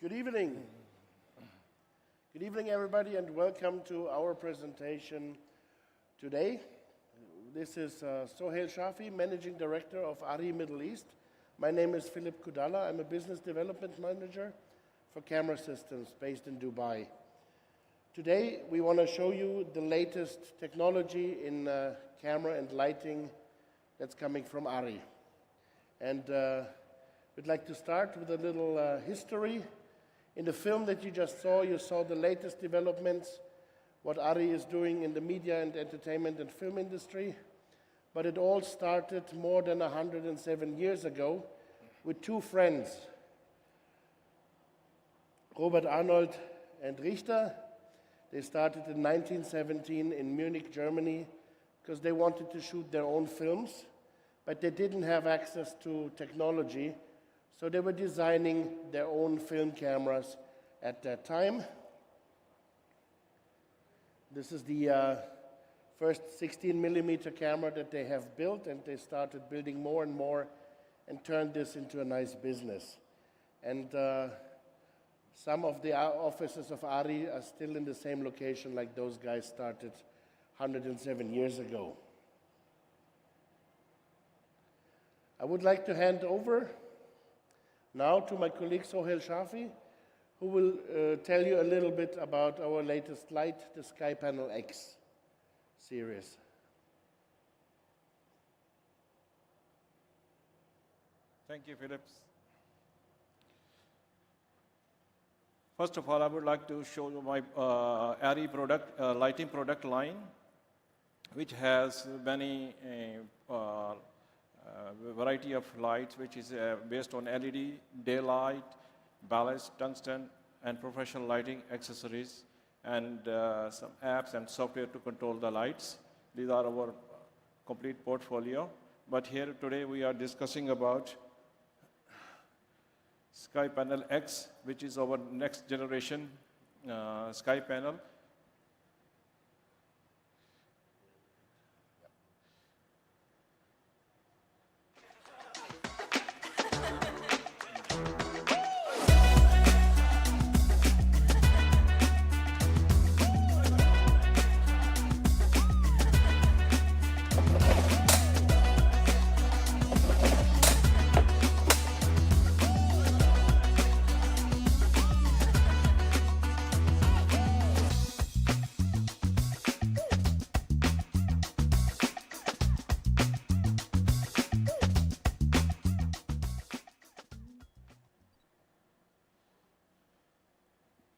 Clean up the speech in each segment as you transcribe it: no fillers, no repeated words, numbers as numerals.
Good evening. Good evening, everybody, and welcome to our presentation today. This is Sohail Shafi, Managing Director of ARI Middle East. My name is Philip Kudala. I'm a Business Development Manager for Camera Systems based in Dubai. Today, we want to show you the latest technology in camera and lighting that's coming from ARI. And we'd like to start with a little history. In the film that you just saw, you saw the latest developments, what ARI is doing in the media and entertainment and film industry. But it all started more than 107 years ago with two friends, Robert Arnold and Richter. They started in 1917 in Munich, Germany, because they wanted to shoot their own films, but they didn't have access to technology. So they were designing their own film cameras at that time. This is the first 16mm camera that they have built, and they started building more and more and turned this into a nice business. And some of the offices of ARI are still in the same location like those guys started 107 years ago. I would like to hand over now to my colleague Sohail Shafi, who will tell you a little bit about our latest light, the SkyPanel X series. Thank you, Phillips. First of all, I would like to show you my ARI product, lighting product line, which has many variety of lights, which is based on LED, daylight, ballast, tungsten, and professional lighting accessories, and some apps and software to control the lights. These are our complete portfolio. But here today we are discussing about SkyPanel X, which is our next generation SkyPanel.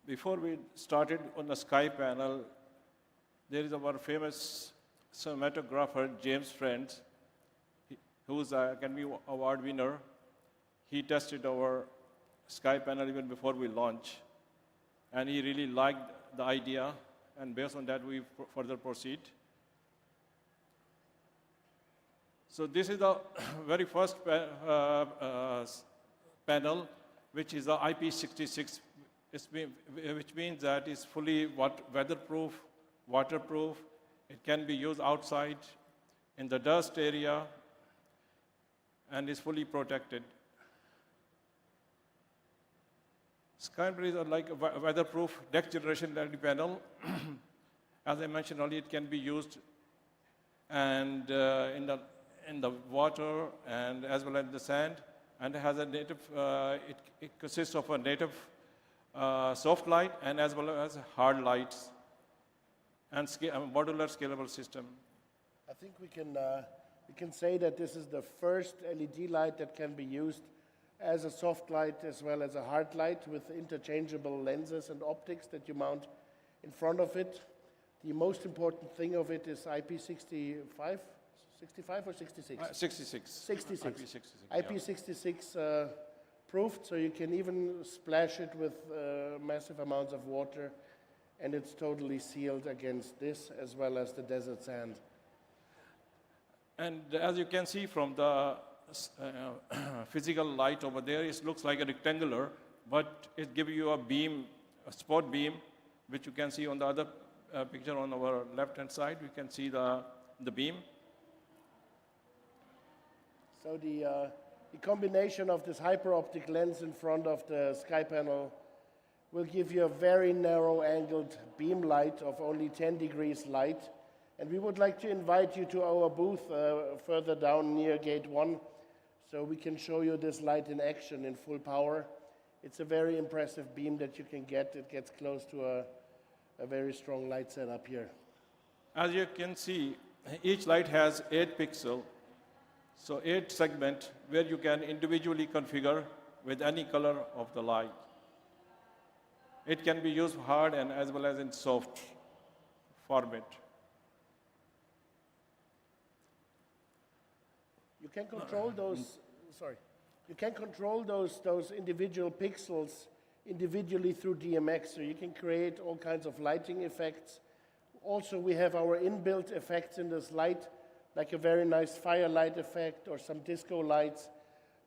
Before we started on the SkyPanel, there is our famous cinematographer, James Friends, who's a Academy Award winner. He tested our SkyPanel even before we launch, and he really liked the idea, and based on that, we further proceed. So this is the very first panel, which is the IP66, which means that it's fully weatherproof, waterproof. It can be used outside in the dust area, and is fully protected. SkyPanel is like a weatherproof next generation LED panel. As I mentioned earlier, it can be used and in the water and as well as the sand, and it has a native. It consists of a native soft light and as well as hard lights and modular scalable system. I think we can say that this is the first LED light that can be used as a soft light as well as a hard light with interchangeable lenses and optics that you mount in front of it. The most important thing of it is IP65, 65 or 66? 66. 66. IP66. IP66 proofed, so you can even splash it with massive amounts of water, and it's totally sealed against this as well as the desert sand. And as you can see from the physical light over there, it looks like a rectangular, but it gives you a beam, a spot beam, which you can see on the other picture on our left-hand side. We can see the beam. So the combination of this hyperoptic lens in front of the SkyPanel will give you a very narrow angled beam light of only 10 degrees light. And we would like to invite you to our booth further down near gate 1 so we can show you this light in action in full power. It's a very impressive beam that you can get. It gets close to a very strong light setup here. As you can see, each light has 8 pixels, so 8 segments where you can individually configure with any color of the light. It can be used hard and as well as in soft format. You can control those, you can control those individual pixels individually through DMX, so you can create all kinds of lighting effects. Also, we have our inbuilt effects in this light, like a very nice firelight effect or some disco lights.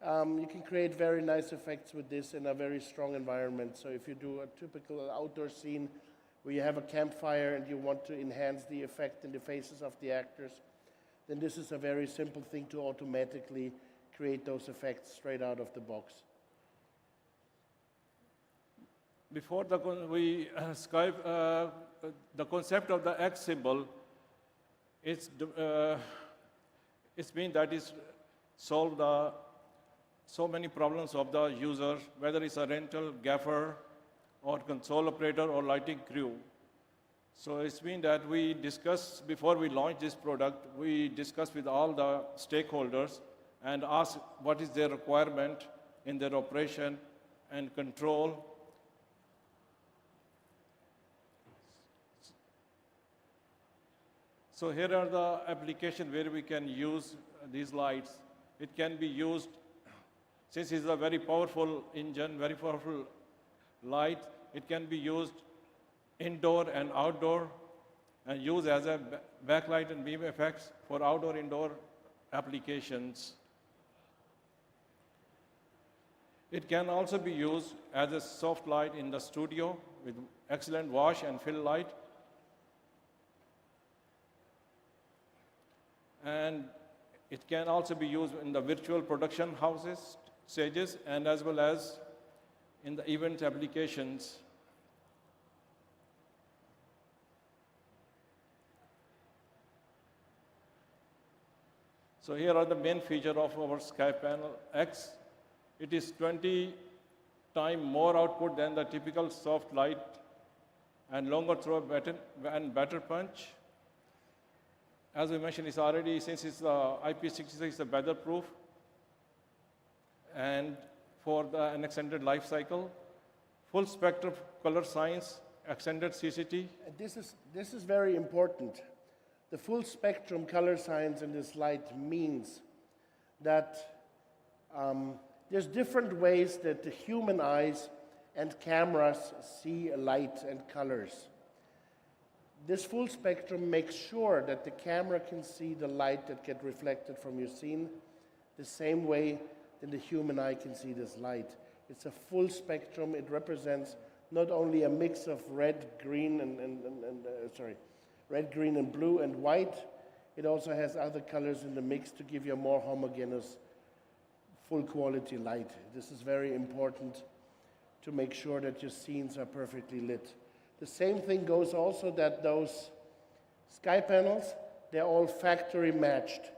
You can create very nice effects with this in a very strong environment. So if you do a typical outdoor scene where you have a campfire and you want to enhance the effect in the faces of the actors, then this is a very simple thing to automatically create those effects straight out of the box. Before the concept of the X symbol, it's been that is solved so many problems of the user, whether it's a rental, gaffer, or console operator, or lighting crew. So it's been that we discussed, before we launched this product, we discussed with all the stakeholders and asked what is their requirement in their operation and control. So here are the applications where we can use these lights. It can be used, since it's a very powerful engine, very powerful light, it can be used indoor and outdoor, and used as a backlight and beam effects for outdoor, indoor applications. It can also be used as a soft light in the studio with excellent wash and fill light. And it can also be used in the virtual production houses, stages, and as well as in the event applications. So here are the main features of our Sky Panel X. It is 20 times more output than the typical soft light and longer throw and better punch. As we mentioned, it's already, since it's IP66, it's a weatherproof and for an extended life cycle. Full spectrum color science, extended CCT. And this is very important. The full spectrum color science in this light means that there's different ways that the human eyes and cameras see light and colors. This full spectrum makes sure that the camera can see the light that gets reflected from your scene the same way that the human eye can see this light. It's a full spectrum. It represents not only a mix of red, green, red, green, and blue and white. It also has other colors in the mix to give you a more homogeneous, full quality light. This is very important to make sure that your scenes are perfectly lit. The same thing goes also that those sky panels, they're all factory matched.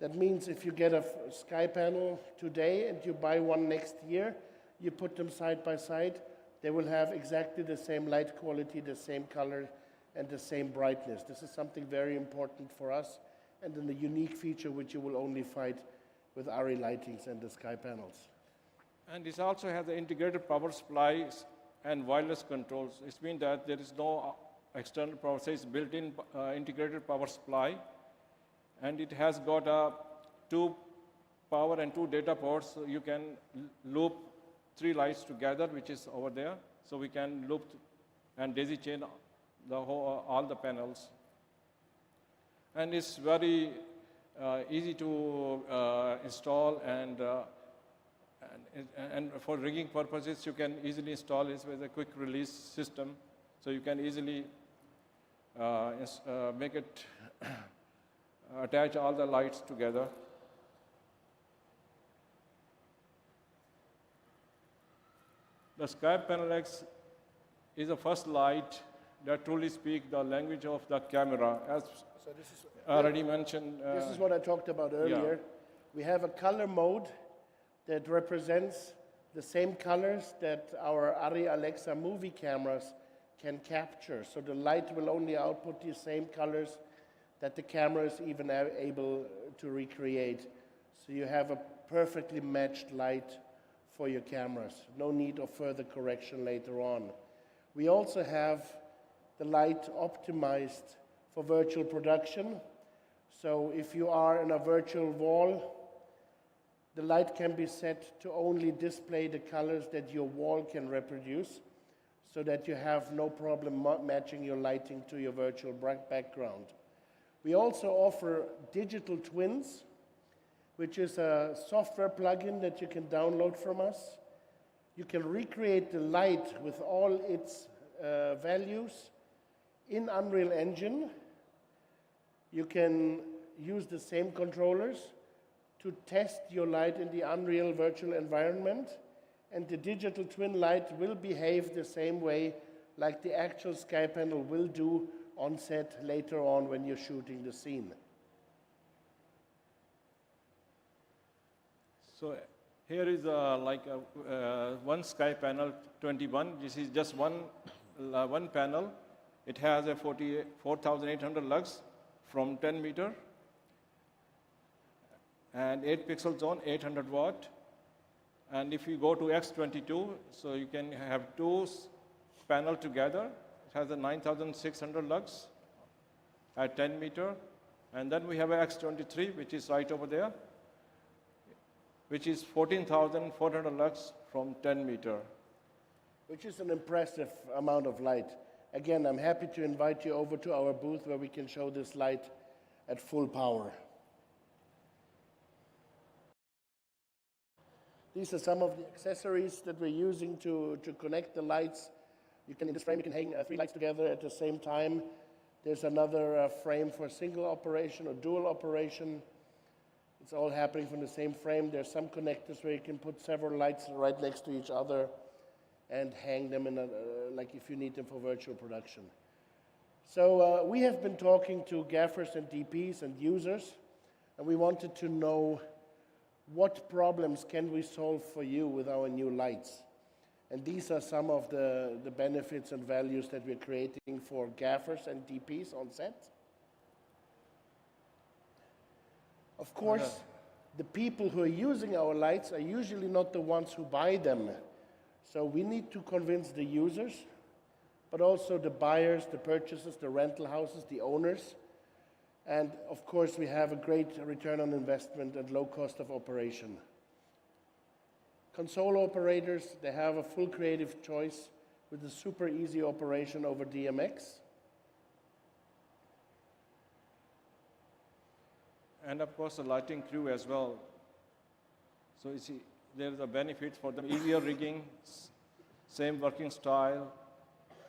That means if you get a sky panel today and you buy one next year, you put them side by side, they will have exactly the same light quality, the same color, and the same brightness. This is something very important for us, and then the unique feature which you will only find with ARRI lightings and the sky panels. And this also has the integrated power supplies and wireless controls. It means that there is no external power, so it's built-in integrated power supply, and it has got 2 power and 2 data ports, so you can loop 3 lights together, which is over there, so we can loop and daisy chain all the panels. And it's very easy to install, and for rigging purposes, you can easily install it with a quick release system. So you can easily make it attach all the lights together. The Sky Panel X is the first light that truly speaks the language of the camera. As So this is, already mentioned, this is what I talked about earlier. We have a color mode that represents the same colors that our Arri Alexa movie cameras can capture. So the light will only output the same colors that the camera is even able to recreate. So you have a perfectly matched light for your cameras. No need of further correction later on. We also have the light optimized for virtual production. So if you are in a virtual wall, the light can be set to only display the colors that your wall can reproduce, so that you have no problem matching your lighting to your virtual background. We also offer digital twins, which is a software plugin that you can download from us. You can recreate the light with all its values in Unreal Engine. You can use the same controllers to test your light in the Unreal virtual environment, and the digital twin light will behave the same way like the actual sky panel will do on set later on when you're shooting the scene. So here is one sky panel 21. This is just one panel. It has a 4,800 lux from 10 meter and 8 pixels on 800 watt. And if you go to X22, so you can have two panel together. It has a 9,600 lux at 10 meter. And then we have a X23, which is right over there, which is 14,400 lux from 10 meter. Which is an impressive amount of light. Again, I'm happy to invite you over to our booth where we can show this light at full power. These are some of the accessories that we're using to connect the lights. In this frame, you can hang 3 lights together at the same time. There's another frame for single operation or dual operation. It's all happening from the same frame. There's some connectors where you can put several lights right next to each other and hang them in like if you need them for virtual production. So we have been talking to gaffers and DPs and users, and we wanted to know what problems can we solve for you with our new lights. And these are some of the benefits and values that we're creating for gaffers and DPs on set. Of course, the people who are using our lights are usually not the ones who buy them. So we need to convince the users, but also the buyers, the purchasers, the rental houses, the owners. And of course, we have a great return on investment and low cost of operation. Console operators, they have a full creative choice with a super easy operation over DMX. And of course, the lighting crew as well. So you see, there's a benefit for them, easier rigging, same working style,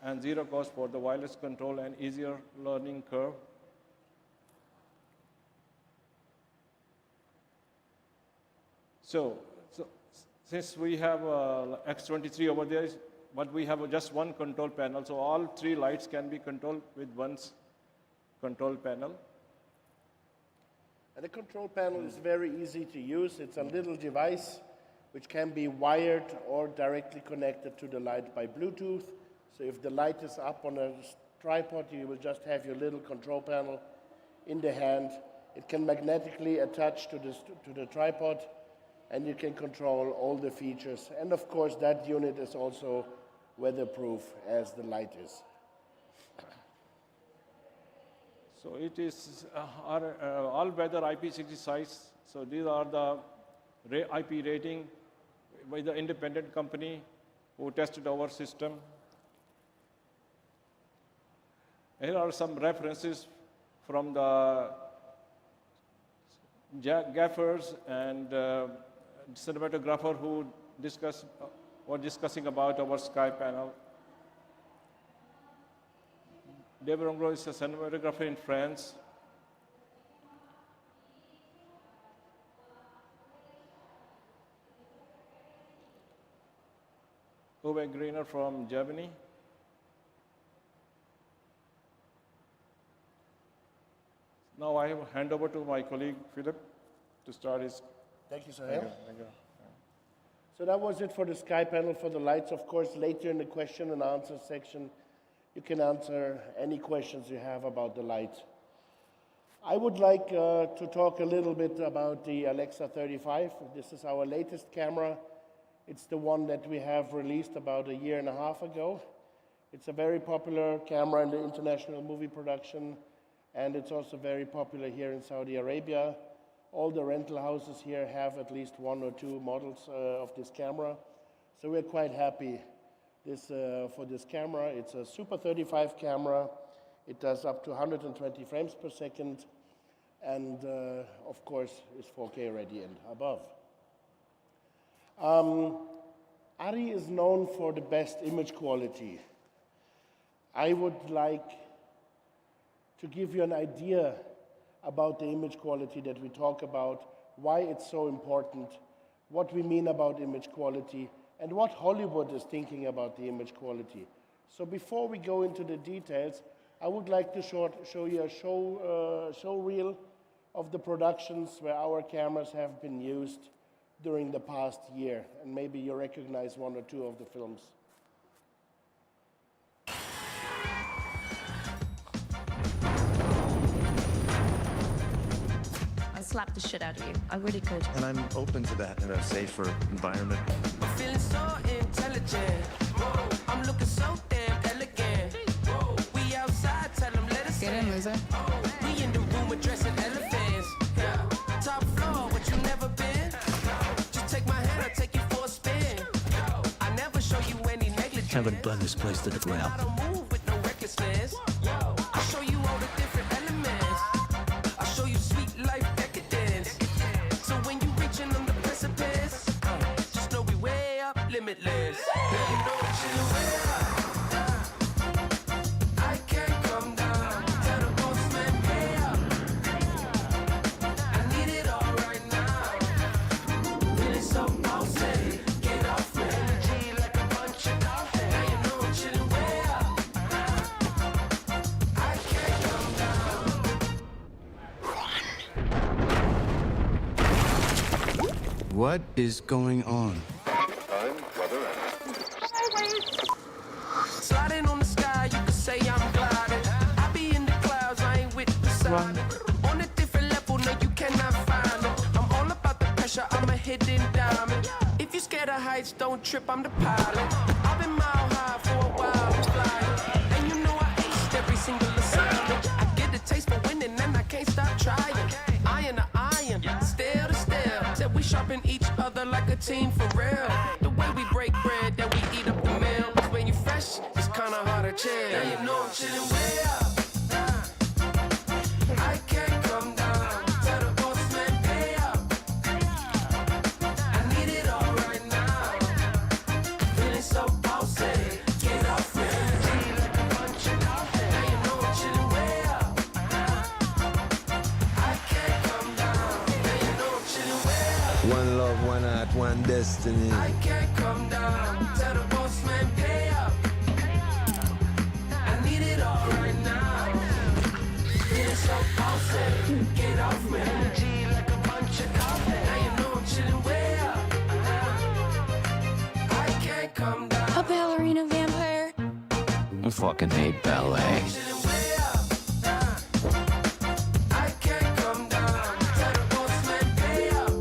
and zero cost for the wireless control and easier learning curve. So since we have X23 over there, but we have just one control panel, so all 3 lights can be controlled with one control panel. And the control panel is very easy to use. It's a little device which can be wired or directly connected to the light by Bluetooth. So if the light is up on a tripod, you will just have your little control panel in the hand. It can magnetically attach to the tripod, and you can control all the features. And of course, that unit is also weatherproof as the light is. So it is all-weather IP60 sites. So these are the IP rating by the independent company who tested our system. Here are some references from the gaffers and cinematographer who were discussing about our sky panel. David Ongro is a cinematographer in France. Uwe Greener from Germany. Now I will hand over to my colleague, Philip, to start his. Thank you, Sohail. Thank you. So that was it for the sky panel for the lights. Of course, later in the question and answer section, you can answer any questions you have about the light. I would like to talk a little bit about the Alexa 35. This is our latest camera. It's the one that we have released about a year and a half ago. It's a very popular camera in the international movie production, and it's also very popular here in Saudi Arabia. All the rental houses here have at least one or two models of this camera. So we're quite happy for this camera. It's a Super 35 camera. It does up to 120 frames per second, and of course is 4K ready and above. Ari is known for the best image quality. I would like to give you an idea about the image quality that we talk about, why it's so important, what we mean about image quality, and what Hollywood is thinking about the image quality. So before we go into the details, I would like to show you a show reel of the productions where our cameras have been used during the past year, and maybe you recognize one or two of the films. I'd slap the shit out of you. I really could. And I'm open to that in a safer environment. I'm feeling so intelligent. Whoa. I'm looking so damn elegant. Whoa. We outside, tell them let us Get in, loser. We in the room addressing elephants. Yeah. Top floor, what you never been? Just take my hand, I'll take you for a spin. I never show you any negligence. Haven't done this place to the ground. I don't move with no recklessness. I show you all the different elements. I show you sweet life decadence. So when you reaching on the precipice, just know we way up, limitless. Yeah, you know what you way up. I can't come down. Tell the boss man pay up. I need it all right now. Feeling so bossy. Get off me. Energy like a bunch of coffee. Now you know I'm chilling way up. I can't come down. What is going on? Sliding on the sky, you could say I'm gliding. I be in the clouds, I ain't with the side. On a different level, no, you cannot find it. I'm all about the pressure, I'm a hidden diamond. If you scared of heights, don't trip, I'm the pilot. I've been mile high for a while, I'm flying. And you know I aced every single assignment. I get a taste for winning and I can't stop trying. Iron to iron, steel to steel. Said we sharpen each other like a team for real. The way we break bread, then we eat up the meal. 'Cause when you fresh, it's kinda hard to chill. Now you know I'm chilling way up. I can't come down. Tell the boss man pay up. I need it all right now. Feeling so bossy. Get off me. Energy like a bunch of coffee. Now you know I'm chilling way up. I can't come down. Now you know I'm chilling way up. One love, one heart, one destiny. I can't come down. Tell the boss man pay up. I need it all right now. Feeling so bossy. Get off me. Energy like a bunch of coffee. Now you know I'm chilling way up. I can't come down. A ballerina vampire. I fucking hate ballet. Chilling way up. I can't come down. Tell the boss man pay up.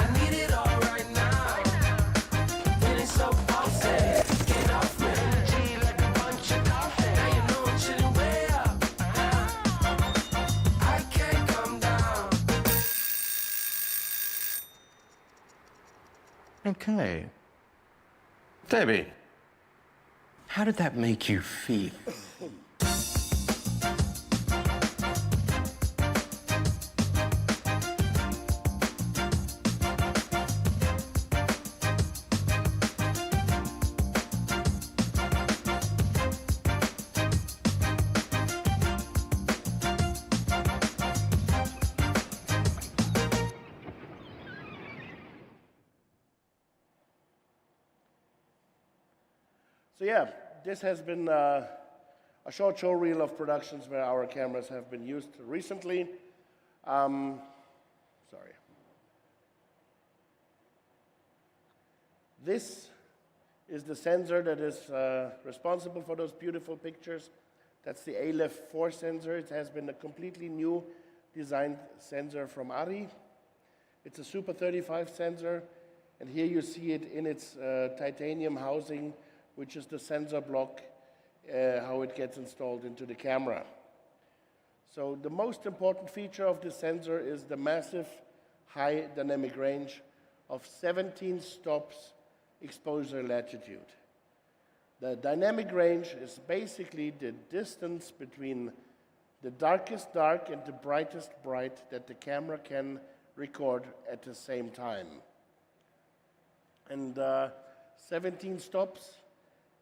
I need it all right now. Feeling so bossy. Get off me. Energy like a bunch of coffee. Now you know I'm chilling way up. I can't come down. Okay. Debbie, how did that make you feel? So yeah, this has been a short show reel of productions where our cameras have been used recently. Sorry. This is the sensor that is responsible for those beautiful pictures. That's the ALEF 4 sensor. It has been a completely new designed sensor from ARRI. It's a Super 35 sensor, and here you see it in its titanium housing, which is the sensor block, how it gets installed into the camera. So the most important feature of this sensor is the massive high dynamic range of 17 stops exposure latitude. The dynamic range is basically the distance between the darkest dark and the brightest bright that the camera can record at the same time. And 17 stops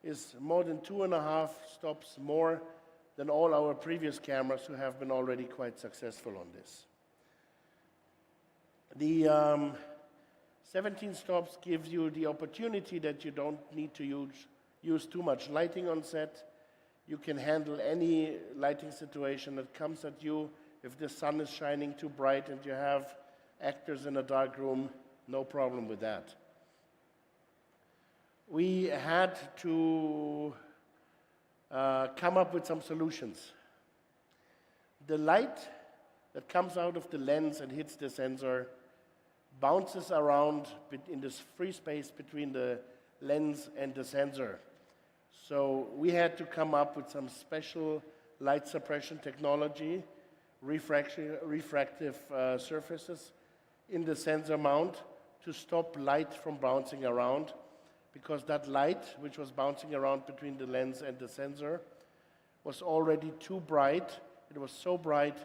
is more than 2.5 stops more than all our previous cameras who have been already quite successful on this. The 17 stops gives you the opportunity that you don't need to use too much lighting on set. You can handle any lighting situation that comes at you. If the sun is shining too bright and you have actors in a dark room, no problem with that. We had to come up with some solutions. The light that comes out of the lens and hits the sensor bounces around in this free space between the lens and the sensor. So we had to come up with some special light suppression technology, refractive surfaces in the sensor mount to stop light from bouncing around, because that light, which was bouncing around between the lens and the sensor, was already too bright. It was so bright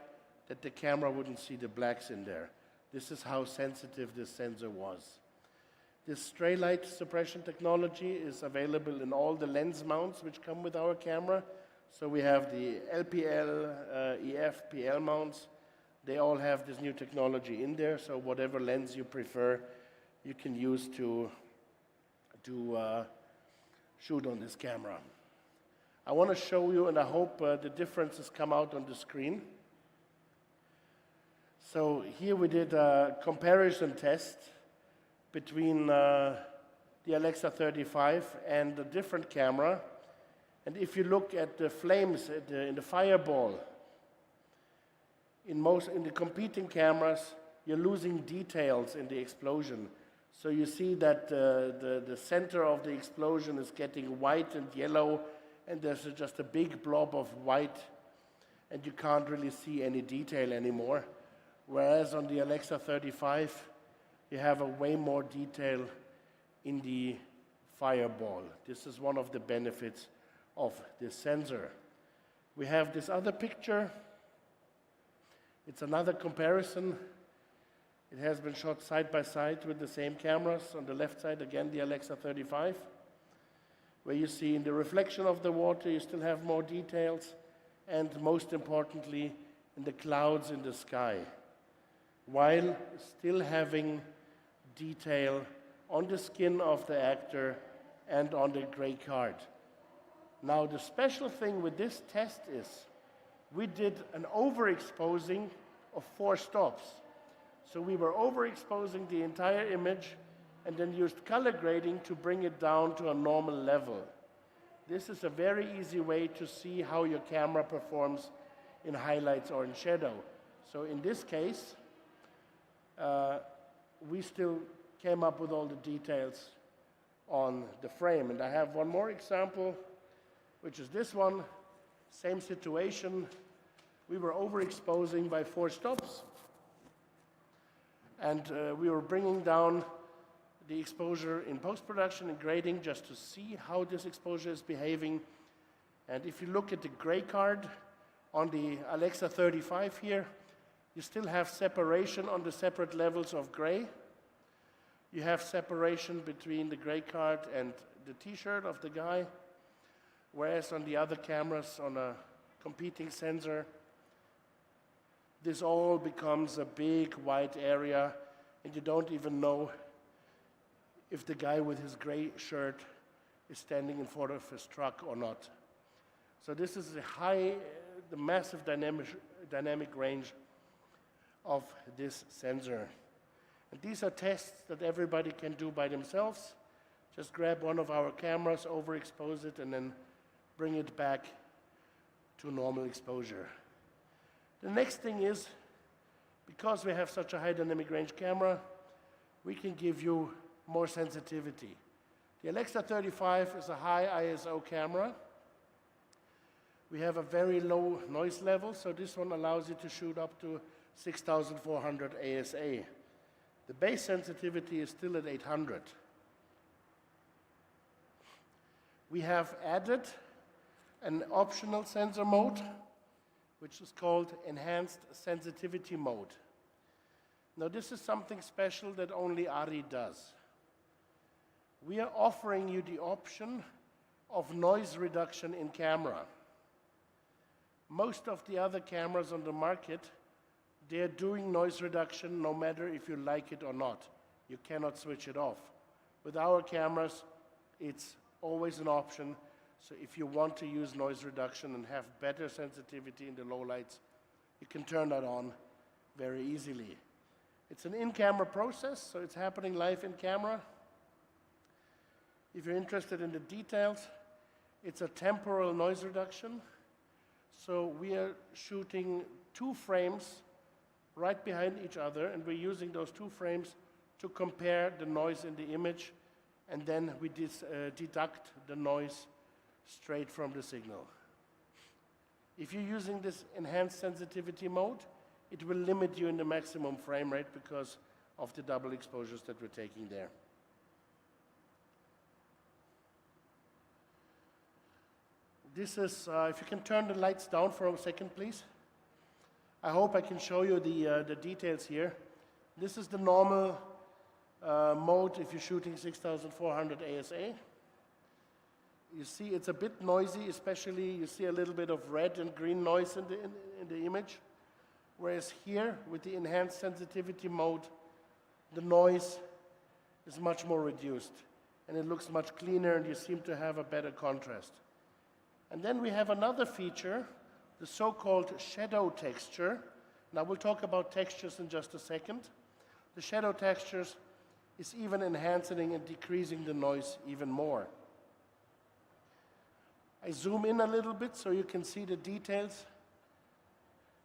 that the camera wouldn't see the blacks in there. This is how sensitive this sensor was. This stray light suppression technology is available in all the lens mounts which come with our camera. So we have the LPL, EF, PL mounts. They all have this new technology in there, so whatever lens you prefer, you can use to shoot on this camera. I want to show you, and I hope the differences come out on the screen. So here we did a comparison test between the Alexa 35 and a different camera. And if you look at the flames in the fireball, in the competing cameras, you're losing details in the explosion. So you see that the center of the explosion is getting white and yellow, and there's just a big blob of white, and you can't really see any detail anymore. Whereas on the Alexa 35, you have a way more detail in the fireball. This is one of the benefits of this sensor. We have this other picture. It's another comparison. It has been shot side by side with the same cameras. On the left side, again, the Alexa 35, where you see in the reflection of the water, you still have more details, and most importantly, in the clouds in the sky, while still having detail on the skin of the actor and on the gray card. Now, the special thing with this test is we did an overexposing of 4 stops. So we were overexposing the entire image and then used color grading to bring it down to a normal level. This is a very easy way to see how your camera performs in highlights or in shadow. So in this case, we still came up with all the details on the frame. And I have one more example, which is this one. Same situation. We were overexposing by 4 stops. And we were bringing down the exposure in post-production and grading just to see how this exposure is behaving. And if you look at the gray card on the Alexa 35 here, you still have separation on the separate levels of gray. You have separation between the gray card and the t-shirt of the guy, whereas on the other cameras on a competing sensor, this all becomes a big white area, and you don't even know if the guy with his gray shirt is standing in front of his truck or not. So this is the massive dynamic range of this sensor. And these are tests that everybody can do by themselves. Just grab one of our cameras, overexpose it, and then bring it back to normal exposure. The next thing is, because we have such a high dynamic range camera, we can give you more sensitivity. The Alexa 35 is a high ISO camera. We have a very low noise level, so this one allows you to shoot up to 6,400 ASA. The base sensitivity is still at 800. We have added an optional sensor mode, which is called Enhanced Sensitivity Mode. Now, this is something special that only ARRI does. We are offering you the option of noise reduction in camera. Most of the other cameras on the market, they're doing noise reduction no matter if you like it or not. You cannot switch it off. With our cameras, it's always an option. So if you want to use noise reduction and have better sensitivity in the low lights, you can turn that on very easily. It's an in-camera process, so it's happening live in camera. If you're interested in the details, it's a temporal noise reduction. So we are shooting 2 frames right behind each other, and we're using those 2 frames to compare the noise in the image, and then we deduct the noise straight from the signal. If you're using this enhanced sensitivity mode, it will limit you in the maximum frame rate because of the double exposures that we're taking there. This is, if you can turn the lights down for a second, please. I hope I can show you the details here. This is the normal mode if you're shooting 6,400 ASA. You see it's a bit noisy, especially you see a little bit of red and green noise in the image. Whereas here, with the enhanced sensitivity mode, the noise is much more reduced. And it looks much cleaner, and you seem to have a better contrast. And then we have another feature, the so-called shadow texture. Now we'll talk about textures in just a second. The shadow textures is even enhancing and decreasing the noise even more. I zoom in a little bit so you can see the details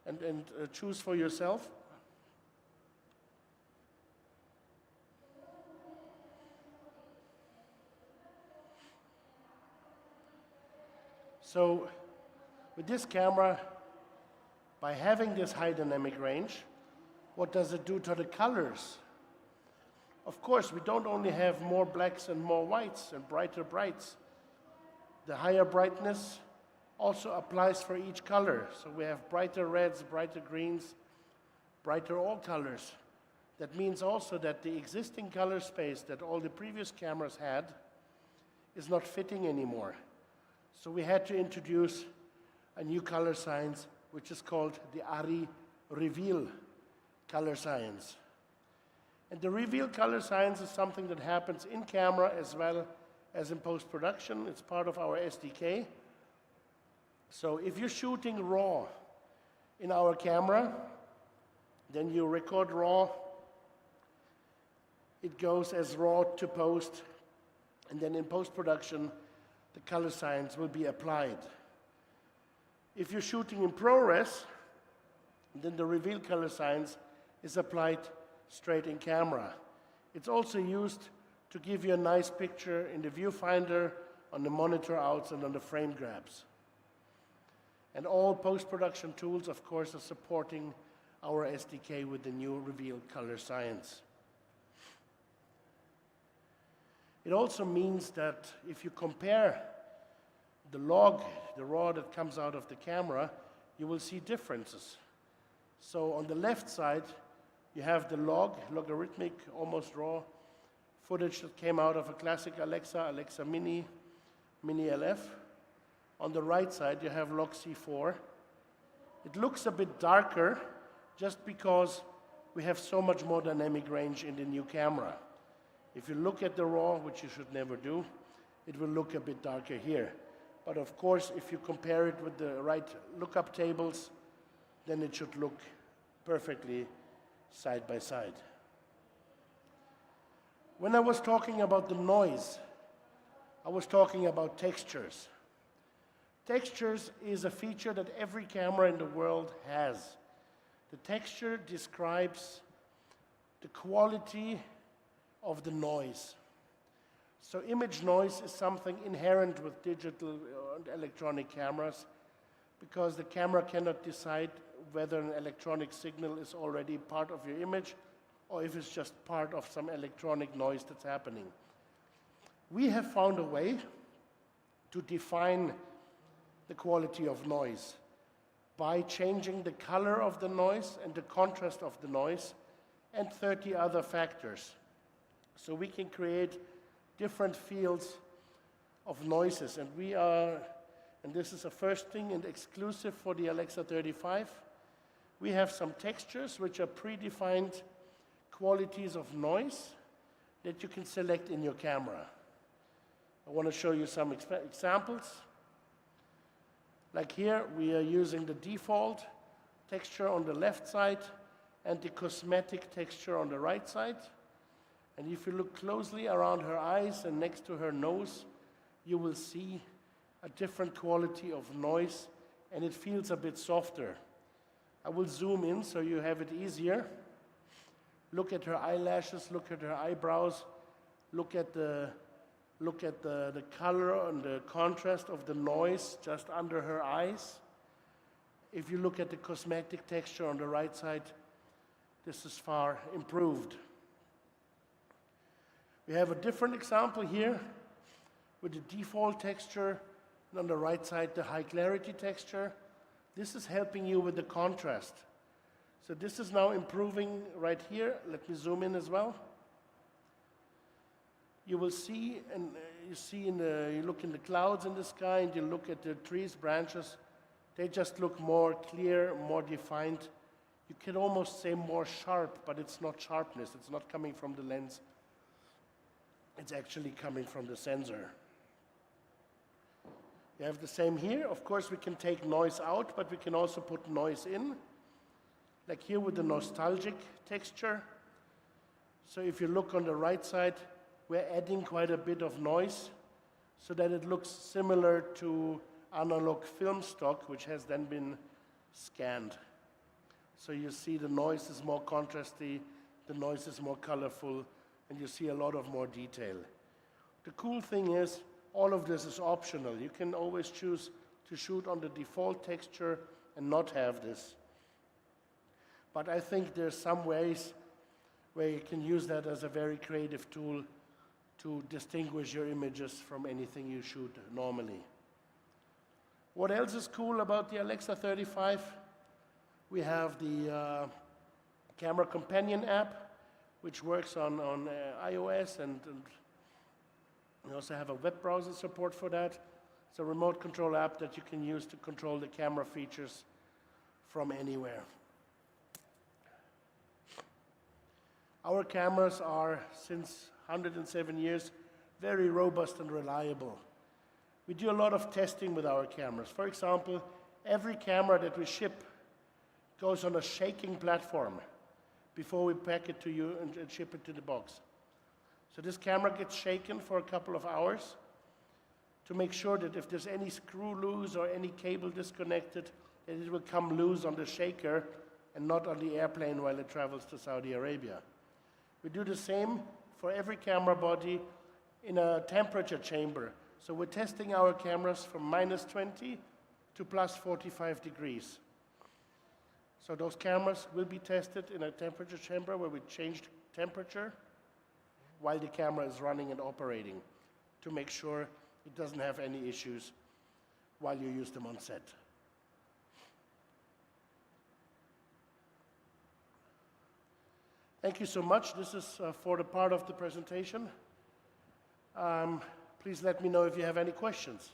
and choose for yourself. So with this camera, by having this high dynamic range, what does it do to the colors? Of course, we don't only have more blacks and more whites and brighter brights. The higher brightness also applies for each color. So we have brighter reds, brighter greens, brighter all colors. That means also that the existing color space that all the previous cameras had is not fitting anymore. So we had to introduce a new color science, which is called the ARRI Reveal color science. And the Reveal color science is something that happens in camera as well as in post-production. It's part of our SDK. So if you're shooting RAW in our camera, then you record RAW. It goes as RAW to post, and then in post-production, the color science will be applied. If you're shooting in ProRes, then the Reveal color science is applied straight in camera. It's also used to give you a nice picture in the viewfinder, on the monitor outs, and on the frame grabs. And all post-production tools, of course, are supporting our SDK with the new Reveal color science. It also means that if you compare the log, the RAW that comes out of the camera, you will see differences. So on the left side, you have the logarithmic, almost raw footage that came out of a classic Alexa, Alexa Mini, Mini LF. On the right side, you have log C4. It looks a bit darker just because we have so much more dynamic range in the new camera. If you look at the RAW, which you should never do, it will look a bit darker here. But of course, if you compare it with the right lookup tables, then it should look perfectly side by side. When I was talking about the noise, I was talking about textures. Textures is a feature that every camera in the world has. The texture describes the quality of the noise. So image noise is something inherent with digital and electronic cameras because the camera cannot decide whether an electronic signal is already part of your image or if it's just part of some electronic noise that's happening. We have found a way to define the quality of noise by changing the color of the noise and the contrast of the noise and 30 other factors. So we can create different fields of noises, and this is the first thing and exclusive for the Alexa 35. We have some textures which are predefined qualities of noise that you can select in your camera. I want to show you some examples. Like here, we are using the default texture on the left side and the cosmetic texture on the right side. And if you look closely around her eyes and next to her nose, you will see a different quality of noise, and it feels a bit softer. I will zoom in so you have it easier. Look at her eyelashes, look at her eyebrows, look at the color and the contrast of the noise just under her eyes. If you look at the cosmetic texture on the right side, this is far improved. We have a different example here with the default texture, and on the right side, the high clarity texture. This is helping you with the contrast. So this is now improving right here. Let me zoom in as well. You will see, and you look in the clouds in the sky, and you look at the trees, branches, they just look more clear, more defined. You can almost say more sharp, but it's not sharpness. It's not coming from the lens. It's actually coming from the sensor. You have the same here. Of course, we can take noise out, but we can also put noise in. Like here with the nostalgic texture. So if you look on the right side, we're adding quite a bit of noise so that it looks similar to analog film stock, which has then been scanned. So you see the noise is more contrasty, the noise is more colorful, and you see a lot of more detail. The cool thing is, all of this is optional. You can always choose to shoot on the default texture and not have this. But I think there's some ways where you can use that as a very creative tool to distinguish your images from anything you shoot normally. What else is cool about the Alexa 35? We have the Camera Companion app, which works on iOS, and we also have a web browser support for that. It's a remote control app that you can use to control the camera features from anywhere. Our cameras are, since 107 years, very robust and reliable. We do a lot of testing with our cameras. For example, every camera that we ship goes on a shaking platform before we pack it to you and ship it to the box. So this camera gets shaken for a couple of hours to make sure that if there's any screw loose or any cable disconnected, that it will come loose on the shaker and not on the airplane while it travels to Saudi Arabia. We do the same for every camera body in a temperature chamber. So we're testing our cameras from -20 to +45 degrees. So those cameras will be tested in a temperature chamber where we change temperature while the camera is running and operating to make sure it doesn't have any issues while you use them on set. Thank you so much. This is for the part of the presentation. Please let me know if you have any questions.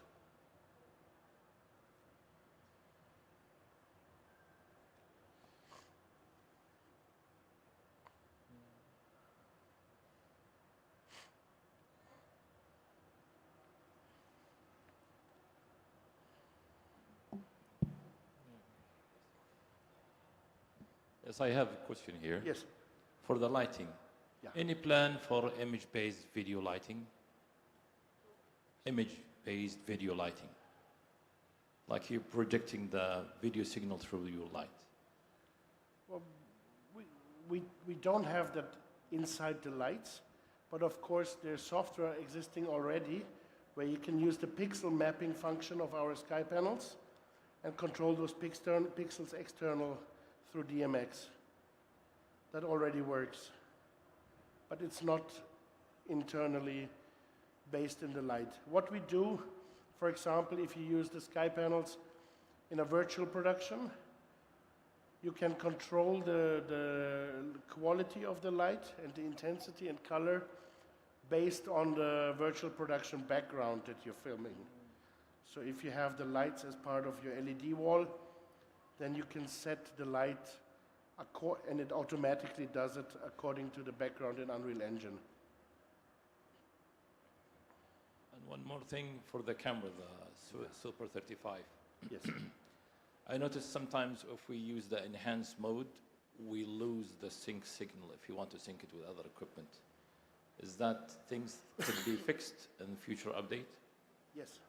Yes, I have a question here. Yes. For the lighting, Yeah. any plan for image-based video lighting? Image-based video lighting. Like you're projecting the video signal through your light. Well, we don't have that inside the lights, but of course there's software existing already where you can use the pixel mapping function of our sky panels and control those pixels external through DMX. That already works, but it's not internally based in the light. What we do, for example, if you use the sky panels in a virtual production, you can control the quality of the light and the intensity and color based on the virtual production background that you're filming. So if you have the lights as part of your LED wall, then you can set the light and it automatically does it according to the background in Unreal Engine. And one more thing for the camera, the Super 35. Yes. I noticed sometimes if we use the enhanced mode, we lose the sync signal if you want to sync it with other equipment. Is that things could be fixed in future update? Yes.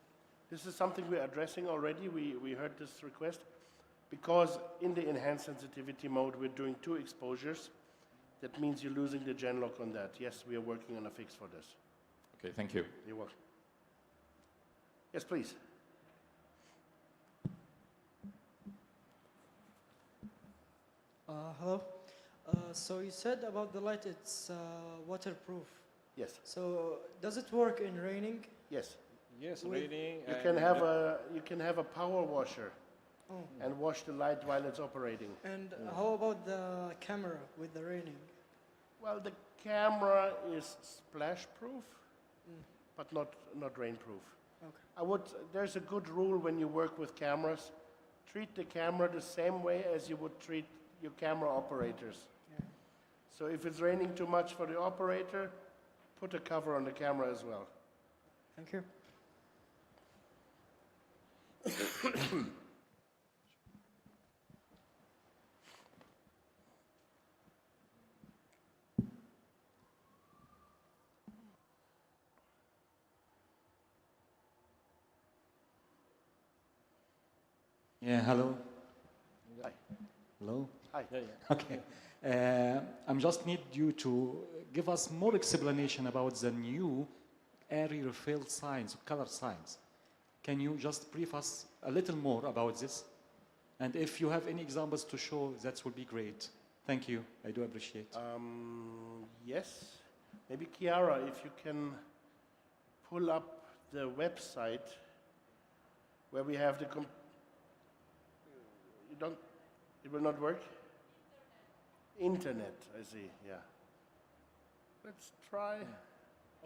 This is something we're addressing already. We heard this request. Because in the enhanced sensitivity mode, we're doing 2 exposures. That means you're losing the gen lock on that. Yes, we are working on a fix for this. Okay, thank you. You're welcome. Yes, please. Hello. So you said about the light, it's waterproof. Yes. So does it work in raining? Yes. Yes, With- raining. You can have a power washer and wash the light while it's operating. And how about the camera with the raining? Well, the camera is splash proof, but not rain proof. Okay. There's a good rule when you work with cameras. Treat the camera the same way as you would treat your camera operators. Yeah. So if it's raining too much for the operator, put a cover on the camera as well. Thank you. Yeah, hello. Hi. Hello. Hi. Okay. I'm just need you to give us more explanation about the new area fill signs, color signs. Can you just brief us a little more about this? And if you have any examples to show, that would be great. Thank you. I do appreciate. Yes. Maybe Chiara, if you can pull up the website where we have the it will not work? Internet, I see, yeah. Let's try.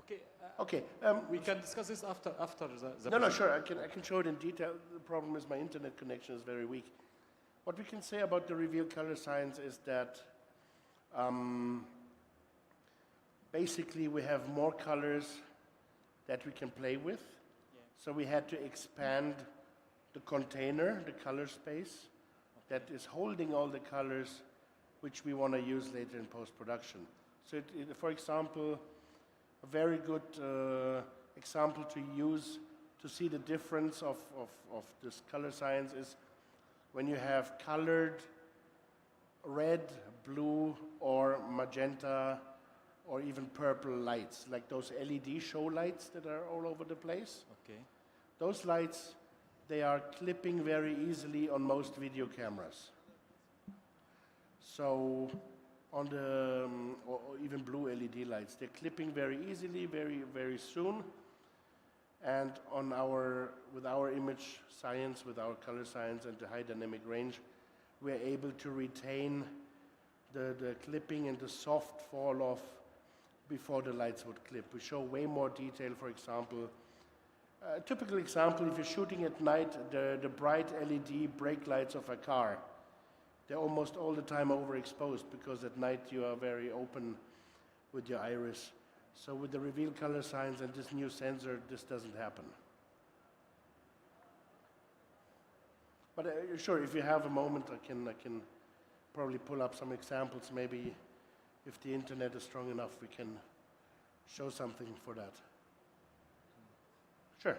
Okay. Okay. We can discuss this after the No, sure, I can show it in detail. The problem is my internet connection is very weak. What we can say about the reveal color signs is that basically we have more colors that we can play with. Yeah. So we had to expand the container, the color space, that is holding all the colors which we want to use later in post-production. So for example, a very good example to use to see the difference of this color science is when you have colored red, blue, or magenta, or even purple lights, like those LED show lights that are all over the place. Okay. Those lights, they are clipping very easily on most video cameras. So on the, or even blue LED lights, they're clipping very easily, very, very soon. And with our image science, with our color science and the high dynamic range, we're able to retain the clipping and the soft fall off before the lights would clip. We show way more detail, for example. A typical example, if you're shooting at night, the bright LED brake lights of a car, they're almost all the time overexposed because at night you are very open with your iris. So with the reveal color signs and this new sensor, this doesn't happen. But sure, if you have a moment, I can probably pull up some examples. Maybe if the internet is strong enough, we can show something for that. Sure.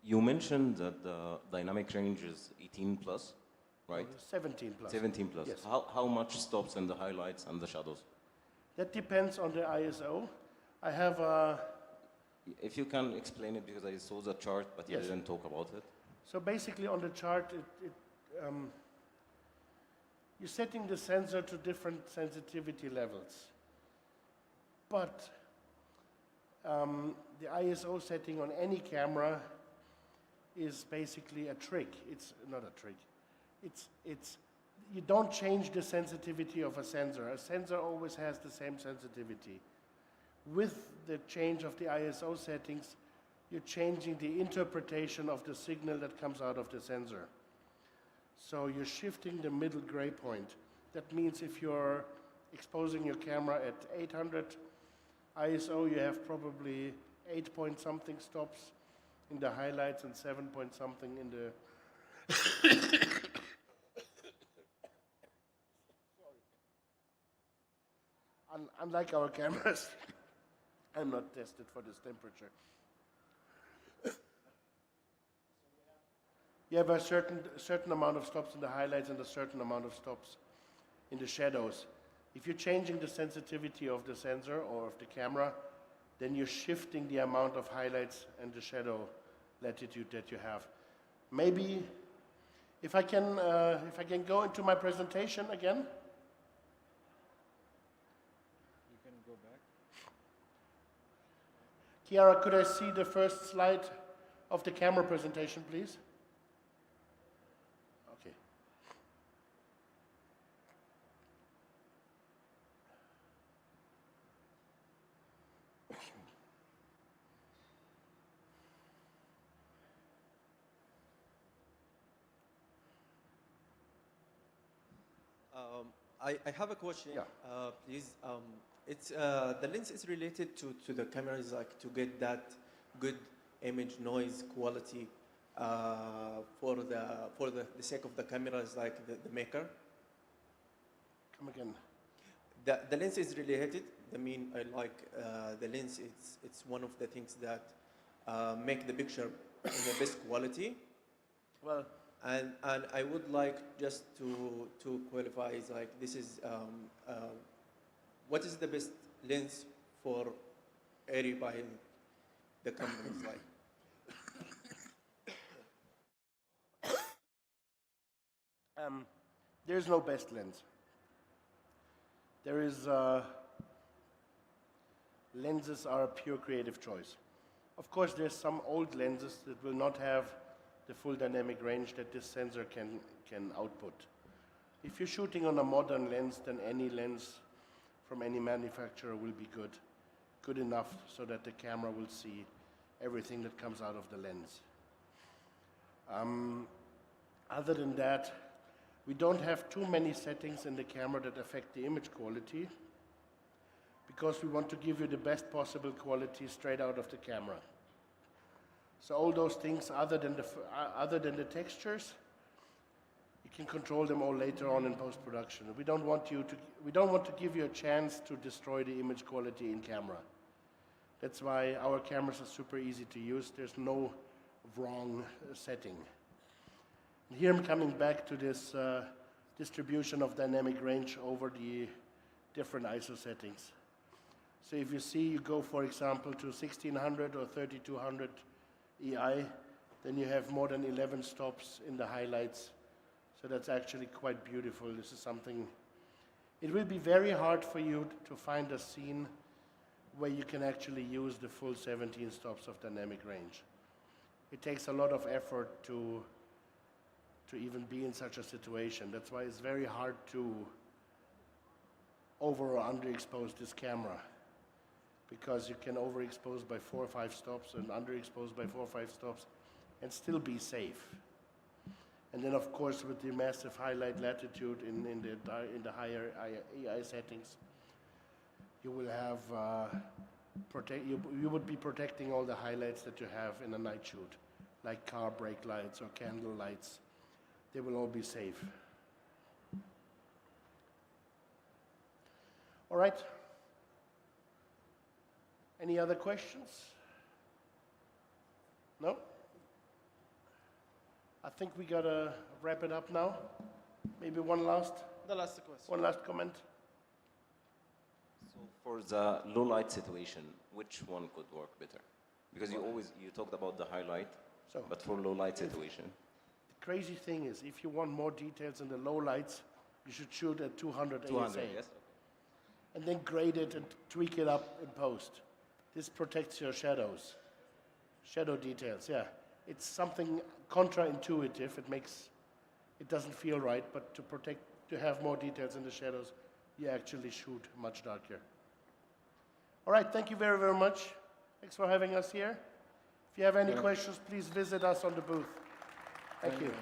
You mentioned that the dynamic range is 18 plus, right? 17 plus. 17 plus. Yes. How much stops in the highlights and the shadows? That depends on the ISO. I have a... If you can explain it, because I saw the chart, but you Yes. didn't talk about it. So basically on the chart, you're setting the sensor to different sensitivity levels. But the ISO setting on any camera is basically a trick. It's not a trick. You don't change the sensitivity of a sensor. A sensor always has the same sensitivity. With the change of the ISO settings, you're changing the interpretation of the signal that comes out of the sensor. So you're shifting the middle gray point. That means if you're exposing your camera at 800 ISO, you have probably 8 point something stops in the highlights and 7 point something in the... Unlike our cameras, I'm not tested for this temperature. You have a certain amount of stops in the highlights and a certain amount of stops in the shadows. If you're changing the sensitivity of the sensor or of the camera, then you're shifting the amount of highlights and the shadow latitude that you have. Maybe if I can go into my presentation again. You can go back. Kiara, could I see the first slide of the camera presentation, please? Okay. I have a question, Yeah. please. It's the lens is related to the cameras, like to get that good image noise quality for the sake of the cameras, like the maker. Come again. The lens is related. I mean, I like the lens. It's one of the things that make the picture in the best quality. Well. And I would like just to qualify, is like this is what is the best lens for Airy by the companies like? There's no best lens. There is lenses are a pure creative choice. Of course, there's some old lenses that will not have the full dynamic range that this sensor can output. If you're shooting on a modern lens, then any lens from any manufacturer will be good enough so that the camera will see everything that comes out of the lens. Other than that, we don't have too many settings in the camera that affect the image quality because we want to give you the best possible quality straight out of the camera. So all those things, other than the textures, you can control them all later on in post-production. We don't want to give you a chance to destroy the image quality in camera. That's why our cameras are super easy to use. There's no wrong setting. And here I'm coming back to this distribution of dynamic range over the different ISO settings. So if you see, you go, for example, to 1600 or 3200 EI, then you have more than 11 stops in the highlights. So that's actually quite beautiful. This is something, it will be very hard for you to find a scene where you can actually use the full 17 stops of dynamic range. It takes a lot of effort to even be in such a situation. That's why it's very hard to over or underexpose this camera, because you can overexpose by 4 or 5 stops and underexpose by 4 or 5 stops and still be safe. And then, of course, with the massive highlight latitude in the higher EI settings, you will have you would be protecting all the highlights that you have in a night shoot, like car brake lights or candle lights. they will all be safe. All right. Any other questions? No? I think we gotta wrap it up now. Maybe one last comment. So for the low light situation, which one could work better? Because you talked about the highlight, but for low light situation. The crazy thing is, if you want more details in the low lights, you should shoot at 200 ASA. 200, yes. And then grade it and tweak it up in post. This protects your shadows. Shadow details, yeah. It's something contra-intuitive. It doesn't feel right, but to have more details in the shadows, you actually shoot much darker. All right, thank you very, very much. Thanks for having us here. If you have any questions, please visit us on the booth. Thank you.